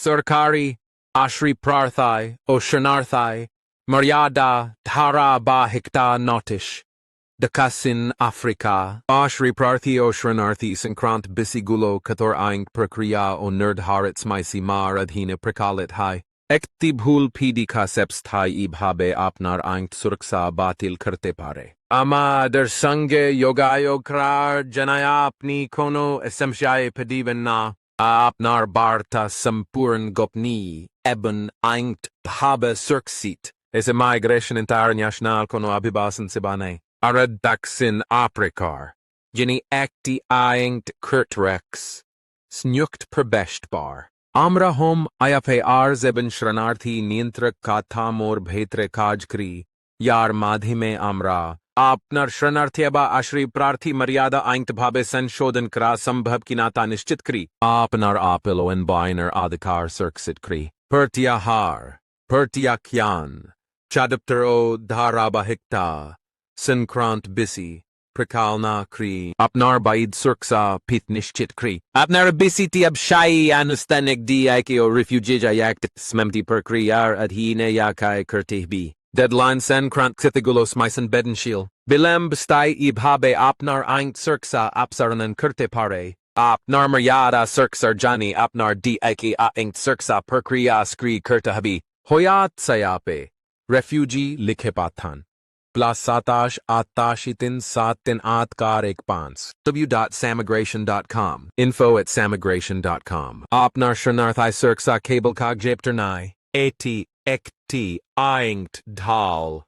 Sarkari, Ashri Prarthai, O Shanarthai, Maryada, Dhara Ba Hikta Notish, Dakasin Afrika, Ashri Prarthi O Shranarthi Sankrant Bisigulo Kator Aink Prakriya O Nerdharits Maisi Mar Adhina Prakalit Hai. Ekti bhul pidi ka sepsthai ibhabe apnar angt surksa batil karte pare. Ama der sange yogayo krar janaya apni kono esemshaye pediven na apnar barta sampurn gopni eben angt bhabe surksit. Ese migration intar national kono abibasan sibane. Arad daksin aprikar. Jini ekti angt kurtrex. Snukt perbesht bar. Amra hom ayape arzeben shranarthi nientrak katha mor bhetre kajkri, yar madhime amra, apnar shranarthyaba ashri prarthi maryada aingt bhabe sanshodhan kra sambhav kinata nishchit kri, apnar apilo en biner adhikar surksit kri, pertia har, pertia kyan, chadaptero dharabahikta, sankrant bisi, Prakalna kri, apnar baid surksa pith nishchit kri. Apnar bisi ti abshai anustanik di aikio refugija yakt smemti per kriyar adhine yakai kurtihbi. Deadline sen krant kthigulos myson bedenshil. Bilem bestai ibhabe apnar aingt surksa apsaranan kurte pare. Apnar maryada surksar jani apnar di aiki aingt surksa per kriya skri kurtahabi. Hoyat sayape. Refugee likhepathan. Plus satash atashitin satin atkar ekpans. w.samigration.com. info@samigration.com. Apnar shranarthai surksa cable kogjepternai. Eti ekti aingt dhal.